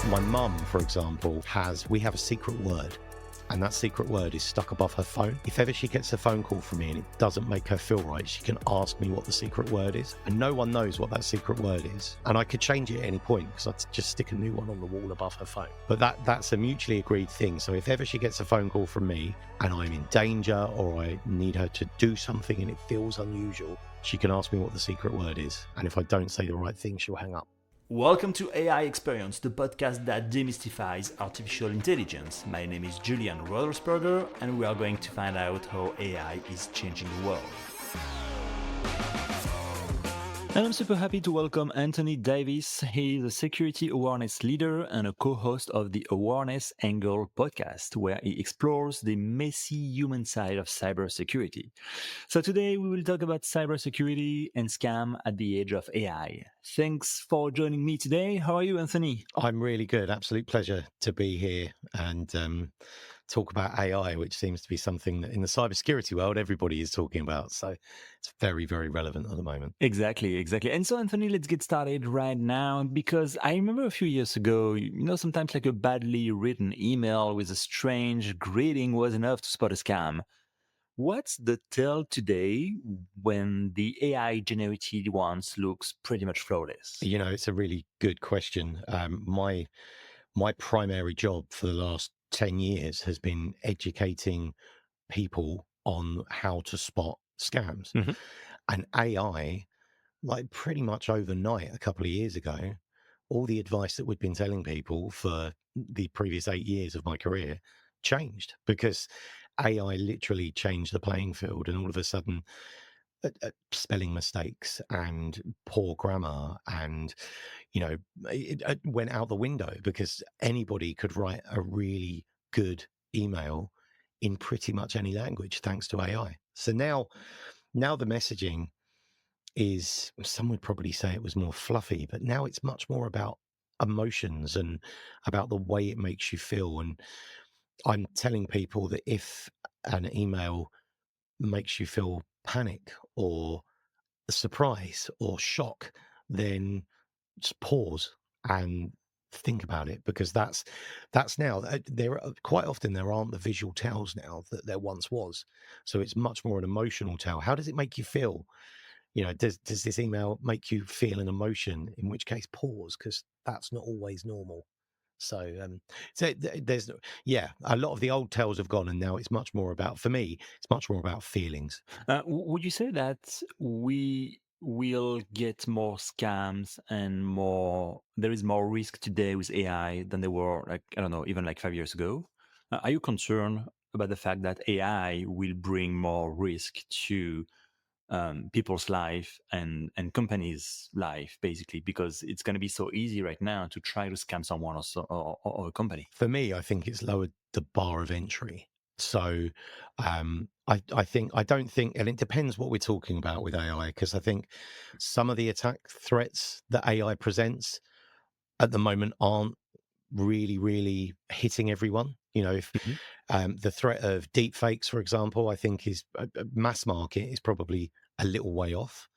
My mum, for example, we have a secret word, and that secret word is stuck above her phone. If ever she gets a phone call from me and it doesn't make her feel right, she can ask me what the secret word is, and no one knows what that secret word is. And I could change it at any point because I'd just stick a new one on the wall above her phone. But that's a mutually agreed thing. So if ever she gets a phone call from me and I'm in danger or I need her to do something and it feels unusual, she can ask me what the secret word is. And if I don't say the right thing, she'll hang up. Welcome to AI Experience, the podcast that demystifies artificial intelligence. My name is Julian Rodersperger, and we are going to find out how AI is changing the world. And I'm super happy to welcome Anthony Davis. He is a security awareness leader and a co-host of the Awareness Angle podcast, where he explores the messy human side of cybersecurity. So today we will talk about cybersecurity and scam at the age of AI. Thanks for joining me today. How are you, Anthony? I'm really good. Absolute pleasure to be here and talk about AI, which seems to be something that in the cybersecurity world everybody is talking about. So it's very, very relevant at the moment. Exactly. And so, Anthony, let's get started right now, because I remember a few years ago, sometimes like a badly written email with a strange greeting was enough to spot a scam. What's the tell today when the AI generated ones looks pretty much flawless? It's a really good question. My primary job for the last 10 years has been educating people on how to spot scams. Mm-hmm. And AI, like pretty much overnight a couple of years ago, all the advice that we'd been telling people for the previous 8 years of my career changed because AI literally changed the playing field, and all of a sudden spelling mistakes and poor grammar and it went out the window because anybody could write a really good email in pretty much any language thanks to AI. So now the messaging is, some would probably say it was more fluffy, but now it's much more about emotions and about the way it makes you feel. And I'm telling people that if an email makes you feel panic or surprise or shock, then just pause and think about it, because that's now there quite often there aren't the visual tells now that there once was. So it's much more an emotional tell. How does it make you feel? Does this email make you feel an emotion? In which case, pause, because that's not always normal. So, there's a lot of the old tells have gone, and now it's much more about, for me, it's much more about feelings. Would you say that we will get more scams and there is more risk today with AI than there were, like, I don't know, even like 5 years ago? Are you concerned about the fact that AI will bring more risk to people's life and companies' life, basically, because it's going to be so easy right now to try to scam someone or a company? For me, I think it's lowered the bar of entry. So I don't think, and it depends what we're talking about with AI, because I think some of the attack threats that AI presents at the moment aren't really hitting everyone. If Mhm. the threat of deep fakes, for example, I think is mass market is probably a little way off.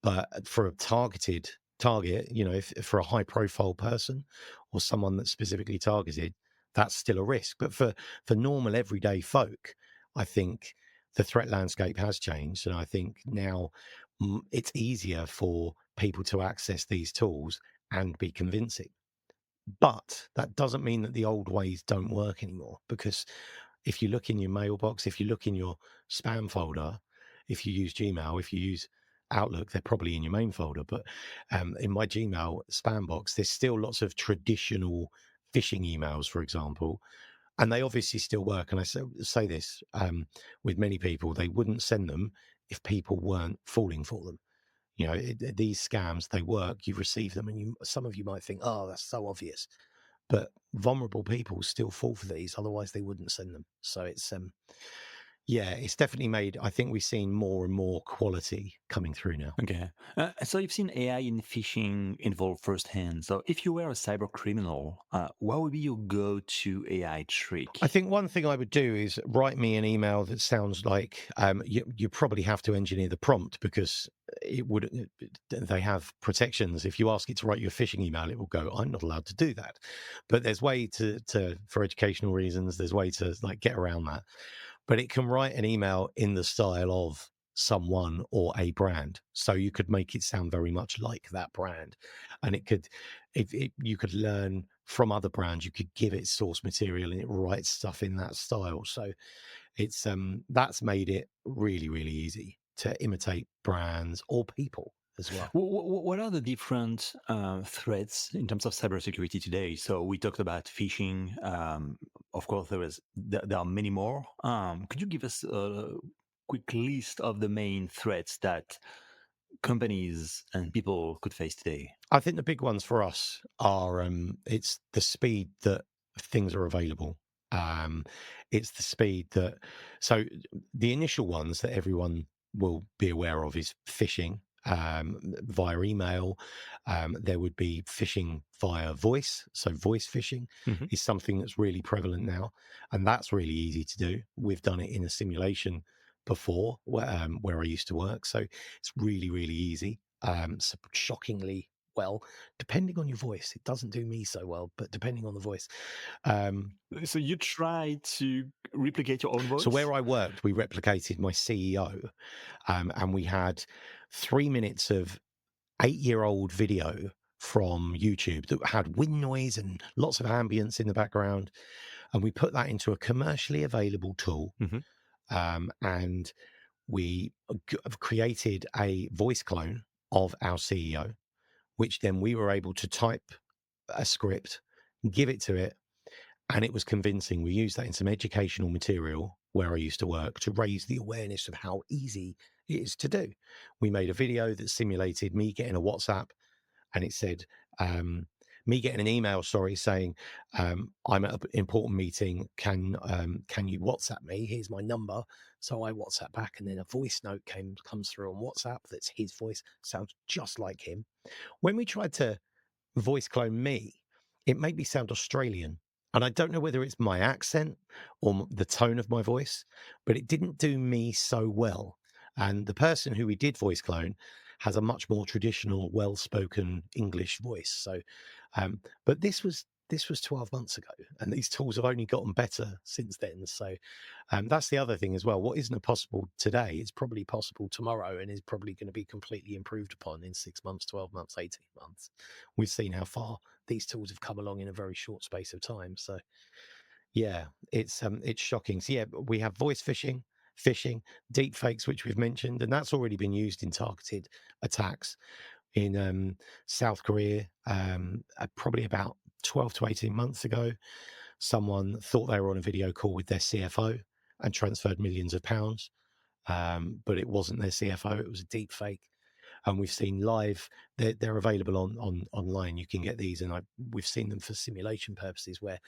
But for a targeted target, if for a high profile person or someone that's specifically targeted, that's still a risk. But for normal everyday folk, I think the threat landscape has changed. And I think now it's easier for people to access these tools and be convincing. But that doesn't mean that the old ways don't work anymore, because if you look in your mailbox, if you look in your spam folder, if you use Gmail, if you use Outlook, they're probably in your main folder. But in my Gmail spam box, there's still lots of traditional phishing emails, for example, and they obviously still work. And I say this with many people, they wouldn't send them if people weren't falling for them. These scams, they work. You receive them, and some of you might think, "Oh, that's so obvious," but vulnerable people still fall for these. Otherwise, they wouldn't send them. So Yeah, it's definitely made. I think we've seen more and more quality coming through now. Okay. So you've seen AI in phishing involved firsthand. So if you were a cyber criminal, what would be your go-to AI I trick? think one thing I would do is write me an email that sounds like you probably have to engineer the prompt because it would they have protections. If you ask it to write you a phishing email, it will go, "I'm not allowed to do that." But there's way to for educational reasons. There's way to like get around that. But it can write an email in the style of someone or a brand, so you could make it sound very much like that brand, and it could, if it, you could learn from other brands, you could give it source material and it writes stuff in that style. So it's that's made it really really easy to imitate brands or people as well. What are the different threats in terms of cybersecurity today? So we talked about phishing. Of course, there are many more. Could you give us a quick list of the main threats that companies and people could face today? I think the big ones for us are it's the speed that things are available. Um, it's the speed that so the initial ones that everyone will be aware of is phishing via email. There would be phishing via voice. So voice phishing Hmm. is something that's really prevalent now, and that's really easy to do. We've done it in a simulation before where I used to work, so it's really really easy. Shockingly well, depending on your voice. It doesn't do me so well, but depending on the voice. Um, So you try to replicate your own so voice? where I worked, we replicated my CEO, and we had 3 minutes of 8-year-old video from YouTube that had wind noise and lots of ambience in the background, and we put that into a commercially available tool, Hmm. and we have created a voice clone of our CEO, which then we were able to type a script, give it to it, and it was convincing. We used that in some educational material where I used to work to raise the awareness of how easy it is to do. We made a video that simulated me getting a WhatsApp, and it said, me getting an email, sorry, saying, I'm at an important meeting. Can you WhatsApp me? Here's my number. So I WhatsApp back, and then a voice note comes through on WhatsApp that's his voice, sounds just like him. When we tried to voice clone me, it made me sound Australian. And I don't know whether it's my accent or the tone of my voice, but it didn't do me so well. And the person who we did voice clone has a much more traditional, well-spoken English voice. So, but this was 12 months ago, and these tools have only gotten better since then. So, that's the other thing as well. What isn't possible today is probably possible tomorrow, and is probably going to be completely improved upon in 6 months, 12 months, 18 months. We've seen how far these tools have come along in a very short space of time. So yeah, it's shocking. So yeah, we have voice phishing, deep fakes, which we've mentioned, and that's already been used in targeted attacks in South Korea. Probably about 12 to 18 months ago, someone thought they were on a video call with their CFO and transferred millions of pounds, but it wasn't their CFO; it was a deep fake. And we've seen live; they're available on online. You can get these, and we've seen them for simulation purposes where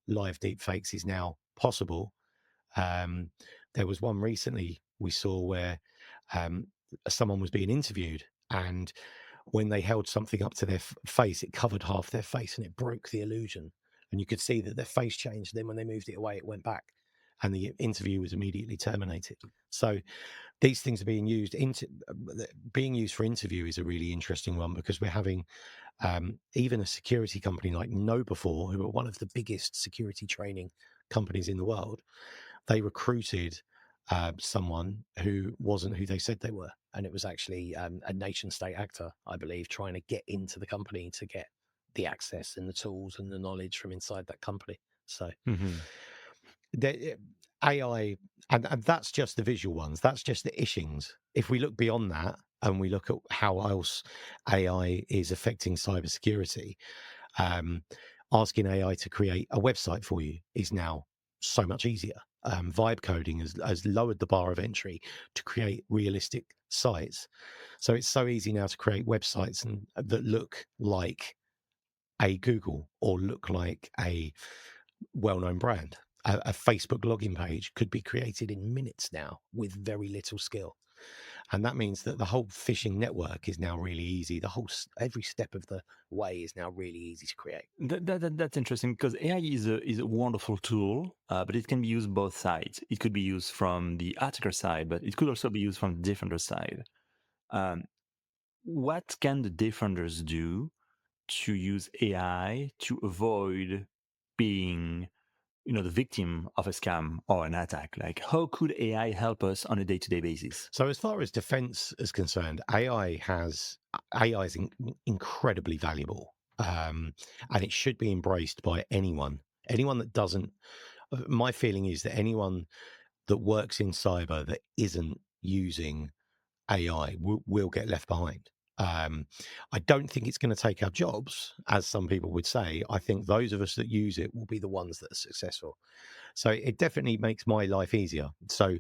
live deep fakes is now possible. Um, there was one recently we saw where um, someone was being interviewed, and when they held something up to their face, it covered half their face and it broke the illusion. And you could see that their face changed. Then when they moved it away, it went back, and the interview was immediately terminated. So these things are being used for interview is a really interesting one because we're having even a security company like KnowBe4, who are one of the biggest security training companies in the world. They recruited someone who wasn't who they said they were, and it was actually a nation state actor, I believe, trying to get into the company to get the access and the tools and the knowledge from inside that company. So Hmm. the AI, and that's just the visual ones. That's just the ishings. If we look beyond that and we look at how else AI is affecting cybersecurity, um, asking AI to create a website for you is now so much easier. Vibe coding has lowered the bar of entry to create realistic sites. So it's so easy now to create websites and that look like a Google or look like a well-known brand. A Facebook login page could be created in minutes now with very little skill. And that means that the whole phishing network is now really easy. Every step of the way is now really easy to create. That's interesting because AI is a wonderful tool, but it can be used both sides. It could be used from the attacker side, but it could also be used from the defender side. Um, what can the defenders do to use AI to avoid being, the victim of a scam or an attack? Like, how could AI help us on a day-to-day basis? So as far as defense is concerned, AI is incredibly valuable. And it should be embraced by anyone. Anyone that doesn't, my feeling is that anyone that works in cyber that isn't using AI will get left behind. Um, I don't think it's going to take our jobs, as some people would say. I think those of us that use it will be the ones that are successful. So it definitely makes my life easier. So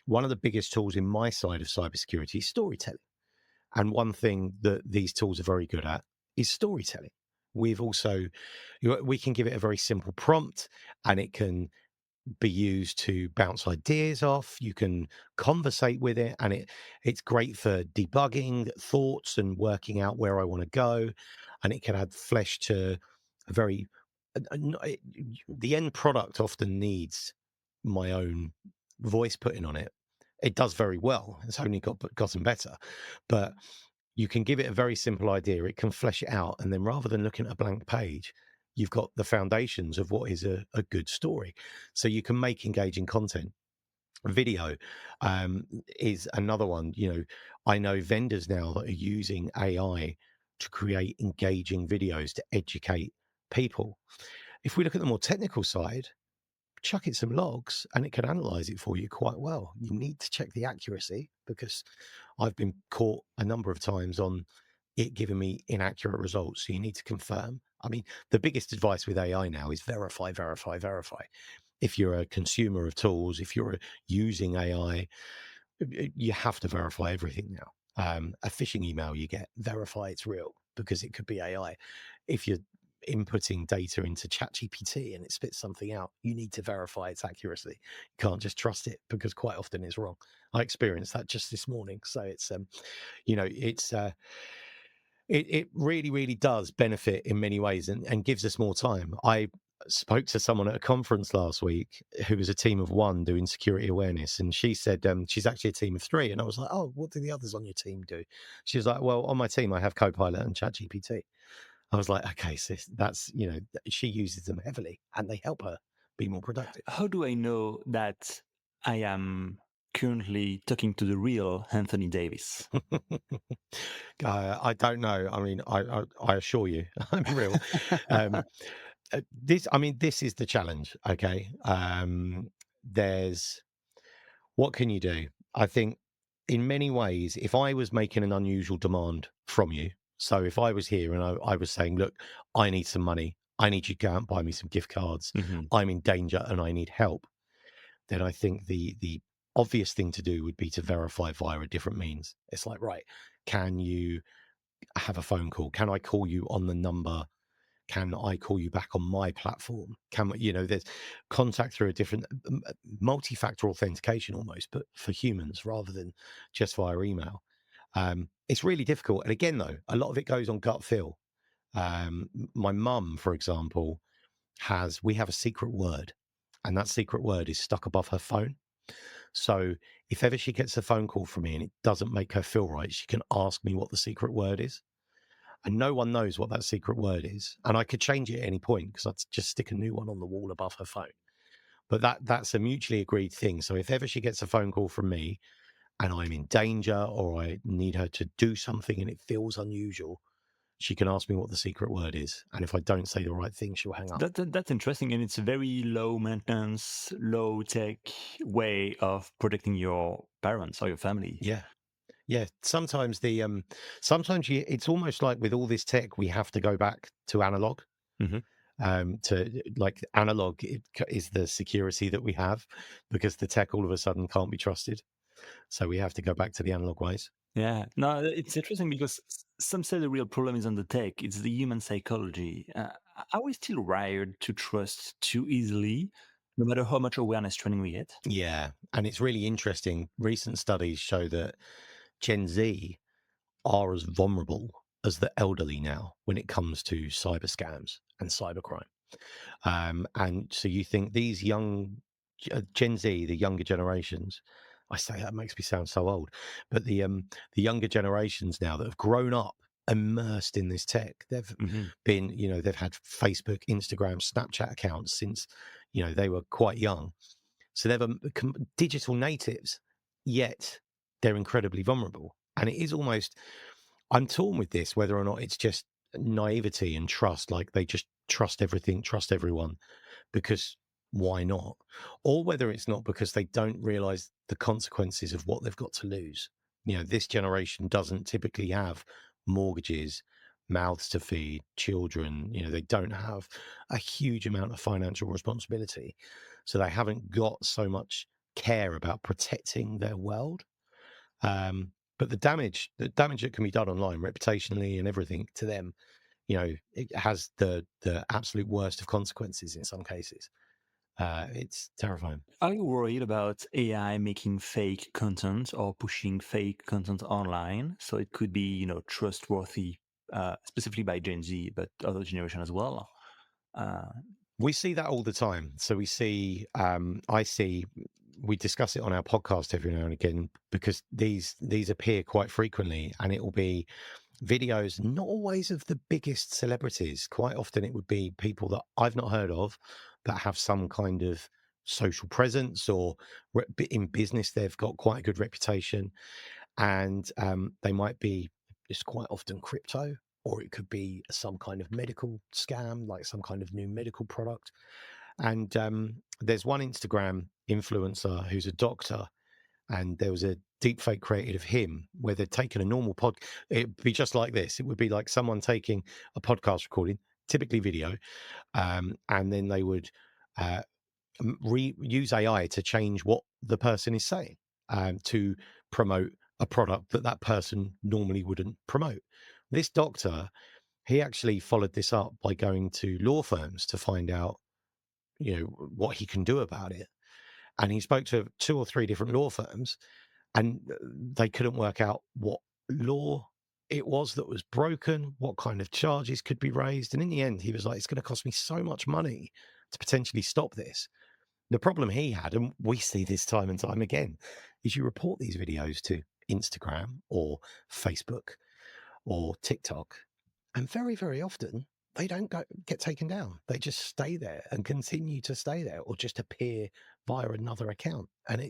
one of the biggest tools in my side of cybersecurity is storytelling. And one thing that these tools are very good at is storytelling. We've also, we can give it a very simple prompt and it can be used to bounce ideas off. You can conversate with it, and it's great for debugging thoughts and working out where I want to go. And it can add flesh to a very the end product often needs my own voice putting on it. It does very well. It's only gotten better, but you can give it a very simple idea. It can flesh it out, and then rather than looking at a blank page, you've got the foundations of what is a good story. So you can make engaging content. Video is another one. I know vendors now that are using AI to create engaging videos to educate people. If we look at the more technical side, chuck it some logs and it can analyze it for you quite well. You need to check the accuracy because I've been caught a number of times on it giving me inaccurate results. So you need to confirm. I mean, the biggest advice with AI now is verify, verify, verify. If you're a consumer of tools, if you're using AI, you have to verify everything now. A phishing email you get, verify it's real because it could be AI. If you're inputting data into ChatGPT and it spits something out, you need to verify its accuracy. You can't just trust it because quite often it's wrong. I experienced that just this morning. So it's it really, really does benefit in many ways and gives us more time. I spoke to someone at a conference last week who was a team of one doing security awareness, and she said she's actually a team of three. And I was like, oh, what do the others on your team do? She was like, well, on my team, I have Copilot and ChatGPT. I was like, okay, sis, that's, she uses them heavily and they help her be more productive. How do I know that I am currently talking to the real Anthony Davis? I don't know. I mean, I assure you, I'm real. Um, this is the challenge. Okay. There's what can you do? I think in many ways, if I was making an unusual demand from you, so if I was here and I was saying, look, I need some money, I need you to go out and buy me some gift cards, Mhm. I'm in danger and I need help, then I think the obvious thing to do would be to verify via a different means. It's like, right, can you have a phone call? Can I call you on the number? Can I call you back on my platform? There's contact through a different multi-factor authentication almost, but for humans rather than just via email. It's really difficult. And again, though, a lot of it goes on gut feel. My mum, for example, we have a secret word, and that secret word is stuck above her phone. So if ever she gets a phone call from me and it doesn't make her feel right, she can ask me what the secret word is, and no one knows what that secret word is. And I could change it at any point because I'd just stick a new one on the wall above her phone. But that's a mutually agreed thing. So if ever she gets a phone call from me and I'm in danger or I need her to do something and it feels unusual, she can ask me what the secret word is. And if I don't say the right thing, she'll hang up. That's interesting, and it's a very low maintenance, low tech way of protecting your parents or your family. Yeah. Yeah. Sometimes it's almost like with all this tech, we have to go back to analog. Mhm. To like analog is the security that we have because the tech all of a sudden can't be trusted. So we have to go back to the analog ways. Yeah, no, it's interesting because some say the real problem is on the tech. It's the human psychology. Are we still wired to trust too easily? no matter how much awareness training we get. Yeah, and it's really interesting. Recent studies show that Gen Z are as vulnerable as the elderly now when it comes to cyber scams and cybercrime. And so you think these young Gen Z, the younger generations, I say that makes me sound so old, but the younger generations now that have grown up immersed in this tech, they've Mhm. been, they've had Facebook, Instagram, Snapchat accounts since, they were quite young. So they're digital natives, yet they're incredibly vulnerable. And it is almost, I'm torn with this, whether or not it's just naivety and trust, like they just trust everything, trust everyone, because why not? Or whether it's not because they don't realize the consequences of what they've got to lose. This generation doesn't typically have mortgages, mouths to feed, children. They don't have a huge amount of financial responsibility. So they haven't got so much care about protecting their world. But the damage that can be done online, reputationally and everything to them, it has the absolute worst of consequences in some cases. It's terrifying. Are you worried about AI making fake content or pushing fake content online? So it could be, trustworthy, specifically by Gen Z, but other generation as well. Uh, We see that all the time. So we discuss it on our podcast every now and again because these appear quite frequently, and it will be videos, not always of the biggest celebrities. Quite often it would be people that I've not heard of that have some kind of social presence or in business, they've got quite a good reputation. And they might be, it's quite often crypto, or it could be some kind of medical scam, like some kind of new medical product. And there's one Instagram influencer who's a doctor, and there was a deep fake created of him where they'd taken a normal pod. It'd be just like this. It would be like someone taking a podcast recording, typically video, and then they would uh, use AI to change what the person is saying to promote a product that that person normally wouldn't promote. This doctor, he actually followed this up by going to law firms to find out, what he can do about it. And he spoke to two or three different law firms, and they couldn't work out what law it was that was broken, what kind of charges could be raised. And in the end, he was like, it's going to cost me so much money to potentially stop this. The problem he had, and we see this time and time again, is you report these videos to Instagram or Facebook or TikTok, and very, very often they don't get taken down. They just stay there and continue to stay there, or just appear via another account. And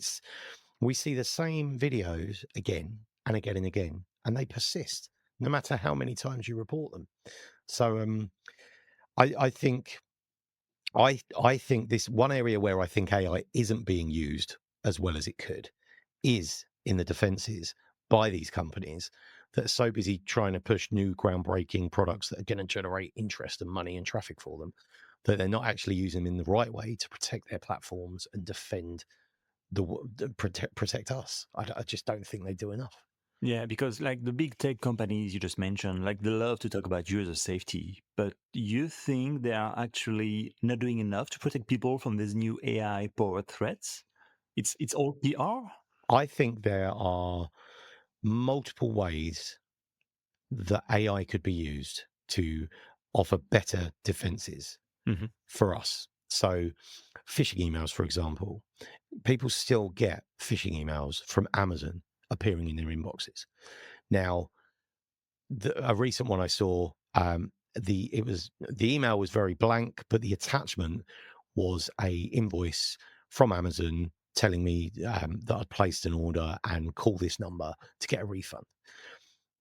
we see the same videos again and again and again, and they persist no matter how many times you report them. So I think I think this one area where I think AI isn't being used as well as it could is in the defenses by these companies that are so busy trying to push new groundbreaking products that are going to generate interest and money and traffic for them that they're not actually using them in the right way to protect their platforms and defend protect us. I just don't think they do enough. yeah, because like the big tech companies you just mentioned, like they love to talk about user safety, but you think they are actually not doing enough to protect people from these new AI powered threats? It's all PR. I think there are multiple ways that AI could be used to offer better defenses Hmm. for us. So, phishing emails, for example, people still get phishing emails from Amazon appearing in their inboxes. Now, a recent one I saw, the email was very blank, but the attachment was a invoice from Amazon telling me that I'd placed an order and call this number to get a refund.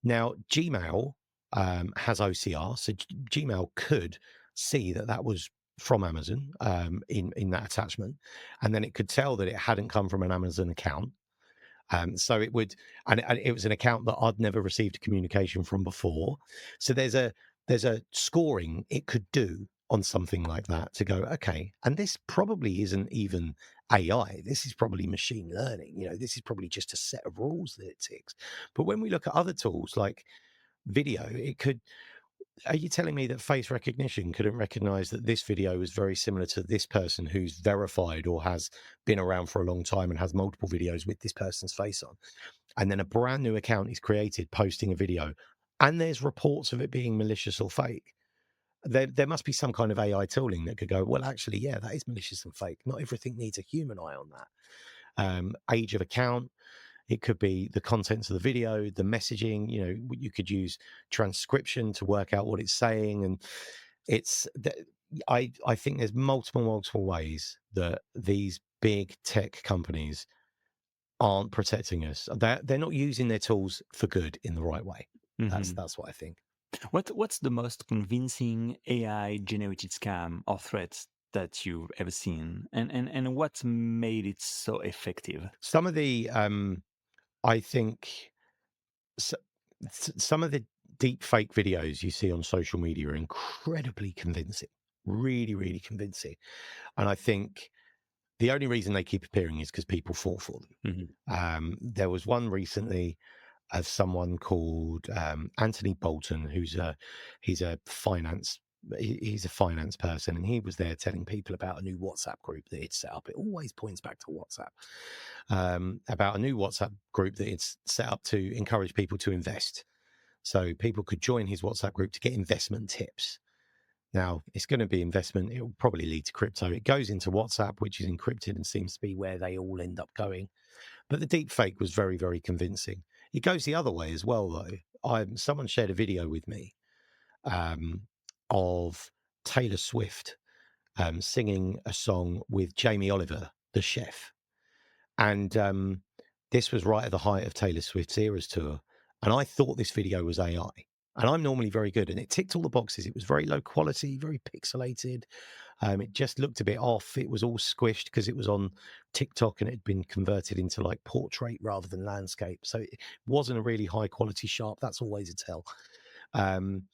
Now, Gmail has OCR, so Gmail could see that that was from Amazon in that attachment, and then it could tell that it hadn't come from an Amazon account. So it would, and it was an account that I'd never received a communication from before. So there's a scoring it could do on something like that to go, okay, and this probably isn't even AI. This is probably machine learning. This is probably just a set of rules that it ticks. But when we look at other tools like video, it could. Are you telling me that face recognition couldn't recognize that this video is very similar to this person who's verified or has been around for a long time and has multiple videos with this person's face on? And then a brand new account is created posting a video, and there's reports of it being malicious or fake. There must be some kind of AI tooling that could go, well, actually, yeah, that is malicious and fake. Not everything needs a human eye on that. Age of account, it could be the contents of the video, the messaging. You could use transcription to work out what it's saying, and it's. I think there's multiple ways that these big tech companies aren't protecting us. They're not using their tools for good in the right way. Hmm. That's what I think. What's the most convincing AI generated scam or threat that you've ever seen, and what made it so effective? Some of the I think s- some of the deep fake videos you see on social media are incredibly convincing, really convincing. And I think the only reason they keep appearing is because people fall for them. Hmm. There was one recently of someone called Anthony Bolton, he's a finance he's a finance person, and he was there telling people about a new WhatsApp group that he'd set up. It always points back to WhatsApp, about a new WhatsApp group that it's set up to encourage people to invest. So people could join his WhatsApp group to get investment tips. Now, it's going to be investment. It will probably lead to crypto. It goes into WhatsApp, which is encrypted and seems to be where they all end up going. But the deep fake was very convincing. It goes the other way as well, though. Someone shared a video with me um, of Taylor Swift singing a song with Jamie Oliver, the chef. And this was right at the height of Taylor Swift's Eras tour. And I thought this video was AI. And I'm normally very good. And it ticked all the boxes. It was very low quality, very pixelated. It just looked a bit off. It was all squished because it was on TikTok and it had been converted into like portrait rather than landscape. So it wasn't a really high quality sharp. That's always a tell. Um,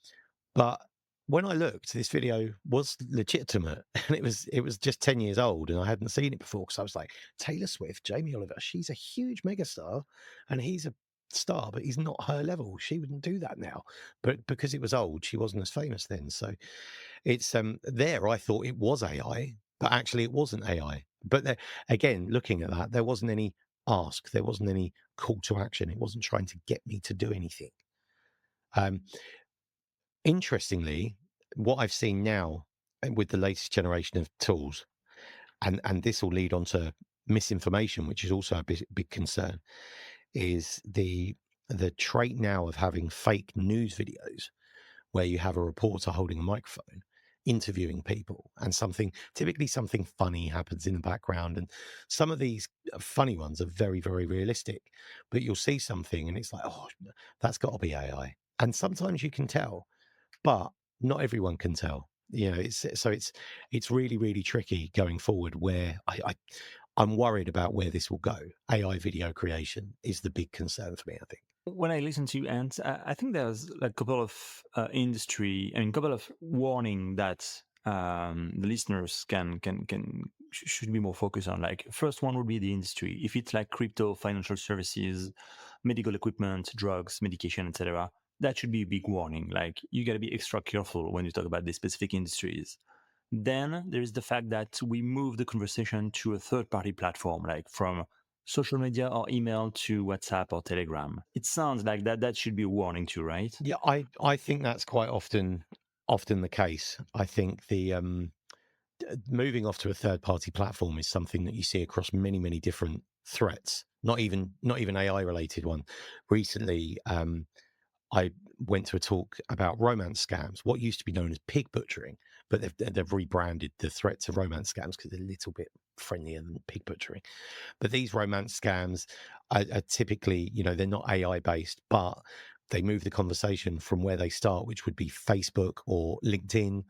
but when I looked, this video was legitimate, and it was just 10 years old, and I hadn't seen it before because I was like, Taylor Swift, Jamie Oliver, she's a huge megastar, and he's a star, but he's not her level. She wouldn't do that now. But because it was old, she wasn't as famous then. So it's there. I thought it was AI, but actually it wasn't AI. But again, looking at that, there wasn't any ask, there wasn't any call to action. It wasn't trying to get me to do anything. Um, Interestingly, what I've seen now with the latest generation of tools, and this will lead on to misinformation, which is also a big concern, is the trait now of having fake news videos where you have a reporter holding a microphone interviewing people, and typically something funny happens in the background, and some of these funny ones are very realistic, but you'll see something and it's like, oh, that's got to be AI. And sometimes you can tell, but not everyone can tell. It's really tricky going forward. Where I'm worried about where this will go. AI video creation is the big concern for me, I think. When I listen to you, and I think there's a couple of industry, I mean, couple of warning that the listeners should be more focused on. Like, first one would be the industry. If it's like crypto, financial services, medical equipment, drugs, medication, etc., that should be a big warning. Like, you got to be extra careful when you talk about these specific industries. Then there is the fact that we move the conversation to a third-party platform, like from social media or email to WhatsApp or Telegram. It sounds like that should be a warning too, right? Yeah, I think that's quite often the case. I think the moving off to a third party platform is something that you see across many different threats. Not even AI related one. Recently, I went to a talk about romance scams, what used to be known as pig butchering, but they've rebranded the threat to romance scams because they're a little bit friendlier than pig butchering. But these romance scams are typically, they're not AI based, but they move the conversation from where they start, which would be Facebook or LinkedIn,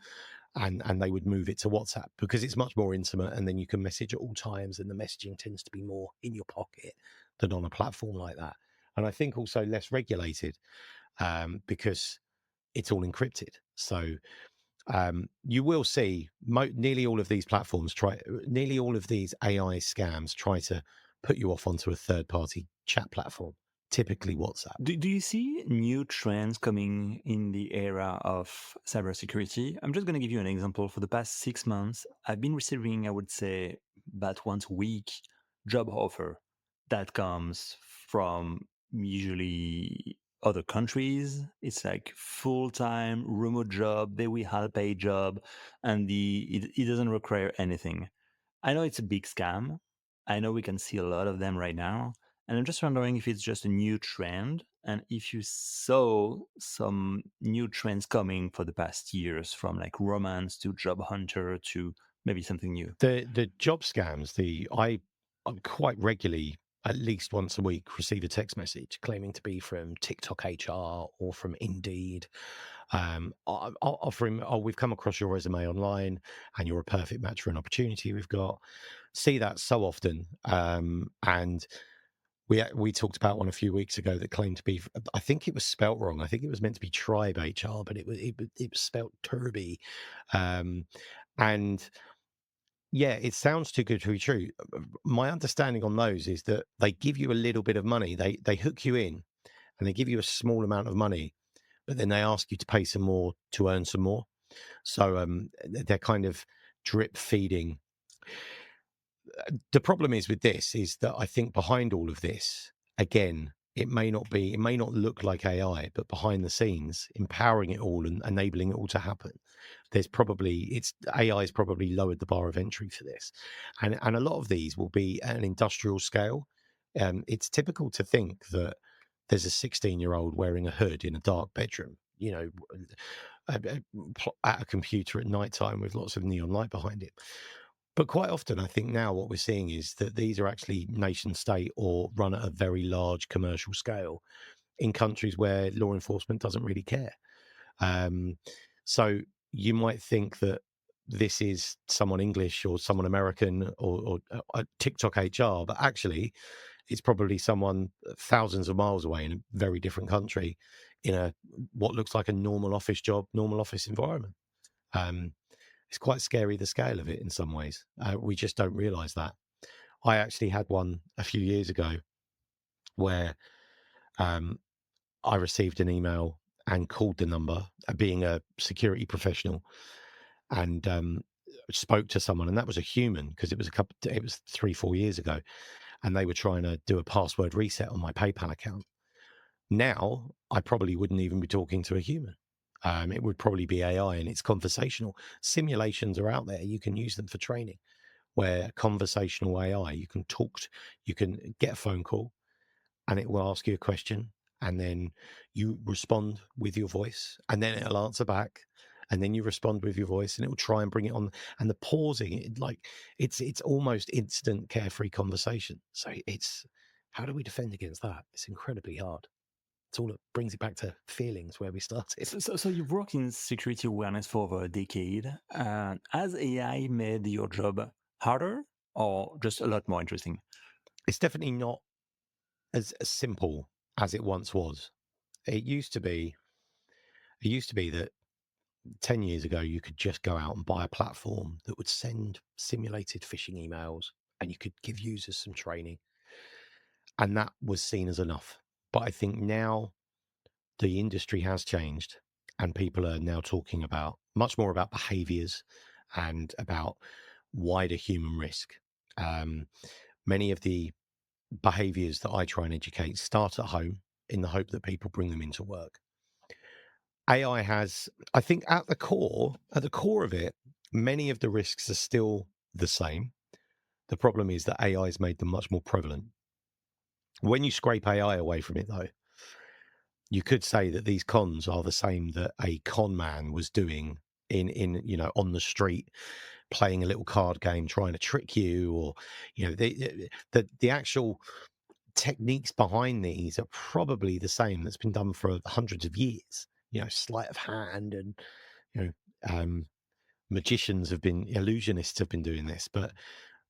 and they would move it to WhatsApp because it's much more intimate, and then you can message at all times, and the messaging tends to be more in your pocket than on a platform like that. And I think also less regulated because it's all encrypted. So you will see nearly all of these platforms nearly all of these AI scams try to put you off onto a third party chat platform. typically WhatsApp. Do you see new trends coming in the era of cybersecurity? I'm just going to give you an example. For the past 6 months, I've been receiving, I would say, about once a week job offer that comes from usually other countries. It's like full-time remote job, very high-paid job, and it doesn't require anything. I know it's a big scam. I know we can see a lot of them right now. And I'm just wondering if it's just a new trend and if you saw some new trends coming for the past years from like romance to job hunter to maybe something new. The job scams, I quite regularly, at least once a week, receive a text message claiming to be from TikTok HR or from Indeed, offering, "Oh, we've come across your resume online, and you're a perfect match for an opportunity we've got." See that so often, and we talked about one a few weeks ago that claimed to be. I think it was spelt wrong. I think it was meant to be Tribe HR, but it was spelt Turby, um, and yeah, it sounds too good to be true. My understanding on those is that they give you a little bit of money. They hook you in and they give you a small amount of money, but then they ask you to pay some more to earn some more. So they're kind of drip feeding. The problem is with this is that I think behind all of this, again, it may not look like AI, but behind the scenes, empowering it all and enabling it all to happen, there's probably it's AI has probably lowered the bar of entry for this, and a lot of these will be at an industrial scale. It's typical to think that there's a 16-year-old wearing a hood in a dark bedroom, at a computer at night time with lots of neon light behind it. But quite often, I think now what we're seeing is that these are actually nation state or run at a very large commercial scale in countries where law enforcement doesn't really care. Um, so you might think that this is someone English or someone American or TikTok HR, but actually it's probably someone thousands of miles away in a very different country in a what looks like a normal office job, normal office environment. Um, it's quite scary, the scale of it in some ways. We just don't realize that. I actually had one a few years ago where um, I received an email and called the number, being a security professional, and spoke to someone, and that was a human because it was 3 4 years ago, and they were trying to do a password reset on my PayPal account. Now, I probably wouldn't even be talking to a human. It would probably be AI, and it's conversational. Simulations are out there; you can use them for training. Where conversational AI, you can get a phone call, and it will ask you a question, and then you respond with your voice, and then it'll answer back, and then you respond with your voice, and it will try and bring it on. And the pausing, it's almost instant carefree conversation. So it's how do we defend against that? It's incredibly hard. It's all it brings it back to feelings where we started. So you've worked in security awareness for over a decade. Has AI made your job harder or just a lot more interesting? It's definitely not as simple as it once was. It used to be. It used to be that 10 years ago, you could just go out and buy a platform that would send simulated phishing emails and you could give users some training. And that was seen as enough. But I think now the industry has changed and people are now talking about much more about behaviors and about wider human risk. Um, Many of the behaviors that I try and educate start at home in the hope that people bring them into work. AI has, I think, at the core of it, many of the risks are still the same. The problem is that AI has made them much more prevalent. When you scrape AI away from it, though, you could say that these cons are the same that a con man was doing in on the street, playing a little card game, trying to trick you, or the actual techniques behind these are probably the same that's been done for hundreds of years. Sleight of hand and you know um, illusionists have been doing this, but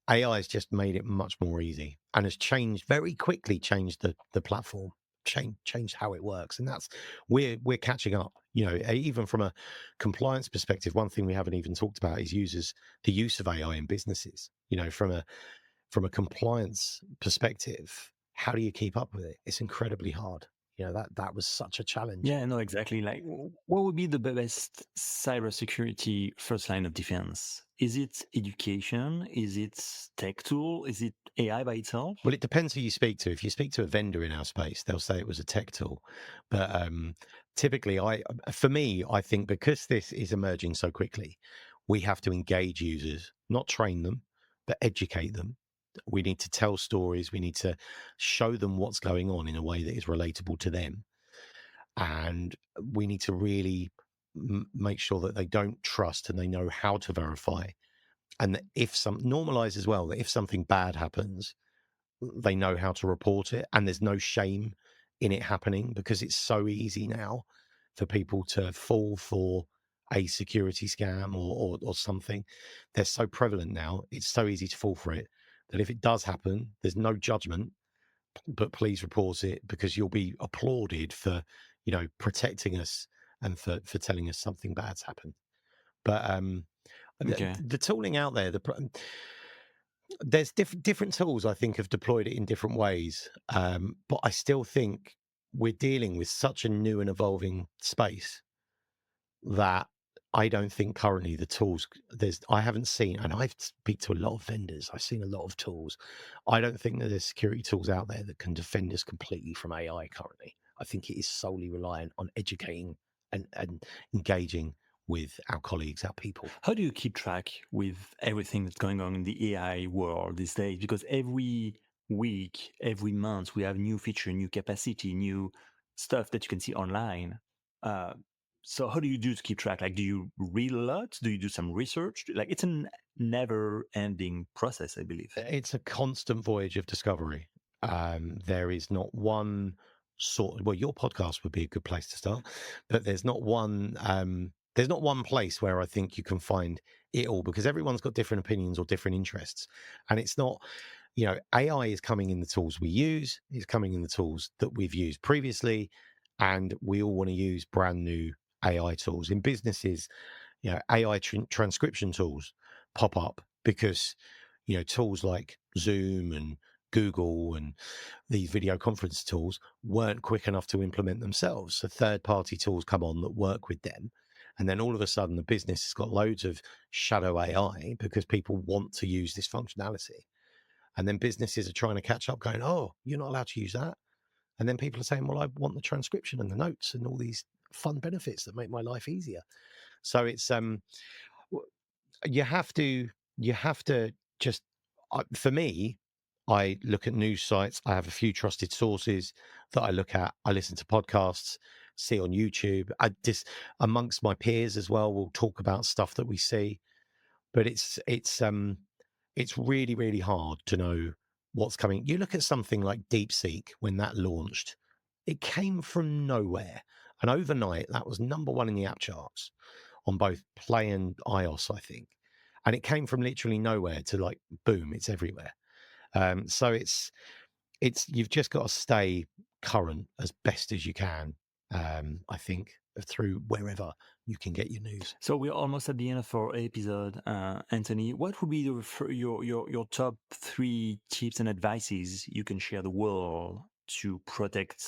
AI has just made it much more easy and has changed the platform, changed how it works, and that's we're catching up. Even from a compliance perspective, one thing we haven't even talked about is the use of AI in businesses. From a compliance perspective, how do you keep up with it? It's incredibly hard. That was such a challenge. Yeah, no, exactly. Like, what would be the best cybersecurity first line of defense? Is it education? Is it tech tool? Is it AI by itself? Well, it depends who you speak to. If you speak to a vendor in our space, they'll say it was a tech tool. But typically, for me, I think because this is emerging so quickly, we have to engage users, not train them, but educate them. We need to tell stories. We need to show them what's going on in a way that is relatable to them. And we need to really make sure that they don't trust and they know how to verify. And that if normalize as well, that if something bad happens, they know how to report it, and there's no shame in it happening, because it's so easy now for people to fall for a security scam or something. They're so prevalent now. It's so easy to fall for it that if it does happen, there's no judgment, but please report it, because you'll be applauded for, protecting us and for telling us something bad's happened. But Okay. the tooling out there, there's different tools I think have deployed it in different ways, but I still think we're dealing with such a new and evolving space that I don't think currently the tools I haven't seen, and I speak to a lot of vendors. I've seen a lot of tools. I don't think that there's security tools out there that can defend us completely from AI currently. I think it is solely reliant on educating and engaging with our colleagues, our people. How do you keep track with everything that's going on in the AI world these days? Because every week, every month, we have new feature, new capacity, new stuff that you can see online. Uh, so how do you do to keep track? Like, do you read a lot? Do you do some research? Like, it's a never-ending process, I believe. It's a constant voyage of discovery. There is not one well, your podcast would be a good place to start, but there's not one place where I think you can find it all, because everyone's got different opinions or different interests. And it's not, AI is coming in the tools we use, it's coming in the tools that we've used previously, and we all want to use brand new AI tools. In businesses, AI transcription tools pop up because, tools like Zoom and Google and these video conference tools weren't quick enough to implement themselves. So third party tools come on that work with them. And then all of a sudden, the business has got loads of shadow AI because people want to use this functionality. And then businesses are trying to catch up, going, "Oh, you're not allowed to use that." And then people are saying, "Well, I want the transcription and the notes and all these fun benefits that make my life easier." So it's you have to just for me, I look at news sites. I have a few trusted sources that I look at. I listen to podcasts, see on YouTube. I just amongst my peers as well, we'll talk about stuff that we see. But it's really, really hard to know what's coming. You look at something like DeepSeek. When that launched, it came from nowhere, and overnight that was number one in the app charts on both Play and iOS, I think. And it came from literally nowhere to, like, boom, it's everywhere. So it's you've just got to stay current as best as you can. I think through wherever you can get your news. So we're almost at the end of our episode, Anthony. What would be your top three tips and advices you can share the world to protect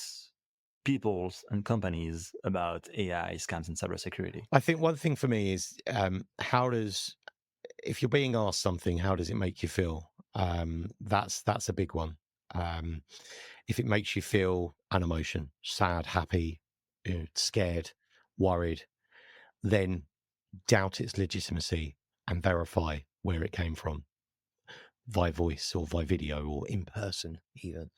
peoples and companies about AI scams and cybersecurity? I think one thing for me is, if you're being asked something, how does it make you feel? That's a big one. Um, if it makes you feel an emotion, sad, happy, scared, worried, then doubt its legitimacy and verify where it came from, via voice or via video or in person, even,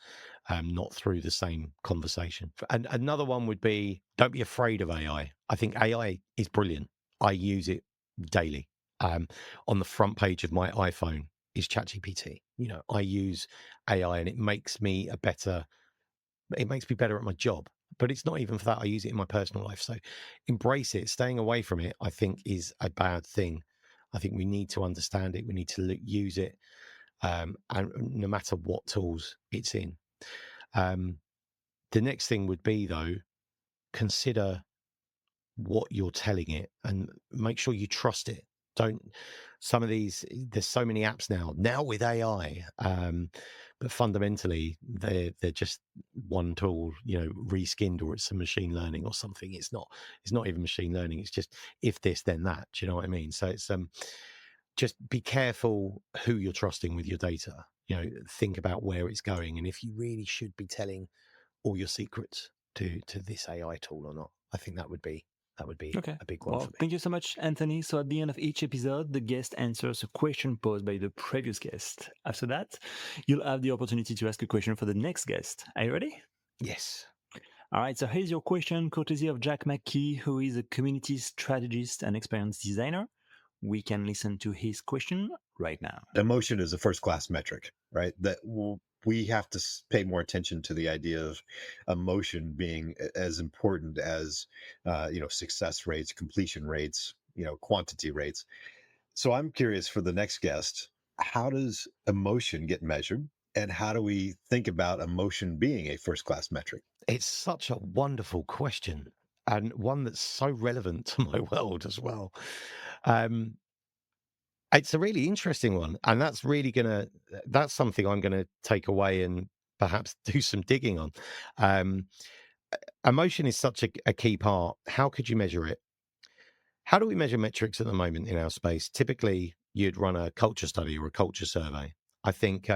not through the same conversation. And another one would be, don't be afraid of AI. I think AI is brilliant. I use it daily. On the front page of my iPhone is ChatGPT. I use AI and it makes me better at my job. But it's not even for that. I use it in my personal life. So embrace it. Staying away from it, I think, is a bad thing. I think we need to understand it. We need to use it, and no matter what tools it's in. Um, the next thing would be, though, consider what you're telling it and make sure you trust it. Don't, some of these, there's so many apps now with AI. but fundamentally they're just one tool, reskinned, or it's some machine learning or something. It's not even machine learning. It's just if this then that. Do you know what I mean? So it's just be careful who you're trusting with your data. Think about where it's going, and if you really should be telling all your secrets to this AI tool or not. I think that would be Okay. a big one for Well, me. thank you so much, Anthony. So at the end of each episode, the guest answers a question posed by the previous guest. After that, you'll have the opportunity to ask a question for the next guest. Are you ready? Yes. All right, so here's your question, courtesy of Jack McKee, who is a community strategist and experience designer. We can listen to his question right now. Emotion is a first class metric, right? We have to pay more attention to the idea of emotion being as important as success rates, completion rates, quantity rates. So I'm curious for the next guest, how does emotion get measured, and how do we think about emotion being a first class metric? It's such a wonderful question, and one that's so relevant to my world as well. Um, it's a really interesting one, and that's something I'm gonna take away and perhaps do some digging on. Um, Emotion is such a key part. How could you measure it? How do we measure metrics at the moment in our space? Typically, you'd run a culture study or a culture survey. I think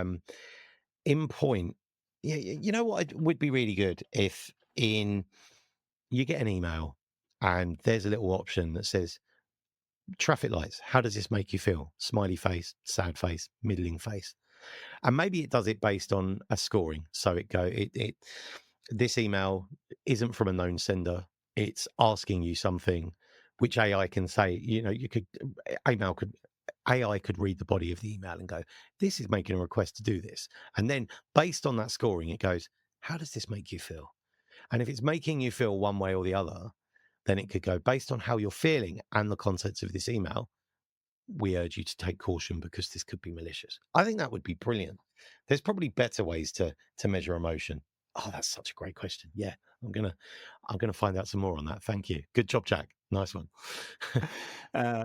in point, you know what would be really good if in you get an email and there's a little option that says traffic lights. How does this make you feel? Smiley face, sad face, middling face, and maybe it does it based on a scoring. So this email isn't from a known sender. It's asking you something, which AI can say. Email could AI could read the body of the email and go, this is making a request to do this. And then based on that scoring, it goes, how does this make you feel? And if it's making you feel one way or the other, then it could go, based on how you're feeling and the contents of this email, we urge you to take caution because this could be malicious. I think that would be brilliant. There's probably better ways to measure emotion. Oh, that's such a great question. Yeah, I'm gonna find out some more on that. Thank you. Good job, Jack. Nice one.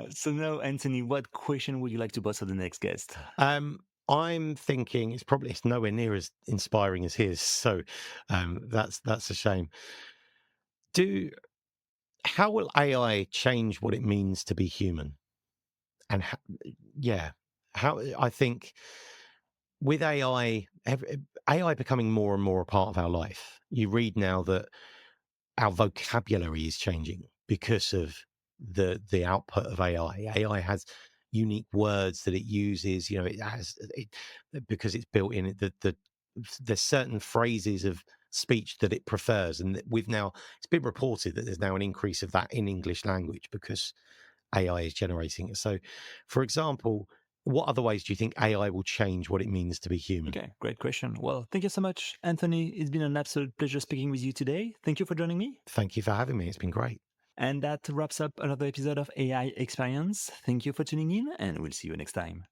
So now, Anthony, what question would you like to pose to the next guest? I'm thinking it's nowhere near as inspiring as his, so that's a shame. How will AI change what it means to be human? And yeah, how I think with AI becoming more and more a part of our life, you read now that our vocabulary is changing because of the output of AI. AI has unique words that it uses. Because it's built in it that there's certain phrases of speech that it prefers, and it's been reported that there's now an increase of that in English language because AI is generating it. So, for example, what other ways do you think AI will change what it means to be human? Okay, great question. Well, thank you so much, Anthony. It's been an absolute pleasure speaking with you today. Thank you for joining me. Thank you for having me. It's been great. And that wraps up another episode of AI Experience. Thank you for tuning in, and we'll see you next time.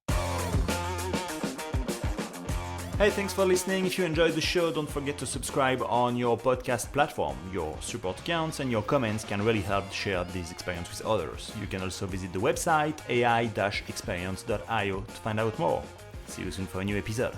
Hey, thanks for listening. If you enjoyed the show, don't forget to subscribe on your podcast platform. Your support counts, and your comments can really help share this experience with others. You can also visit the website ai-experience.io to find out more. See you soon for a new episode.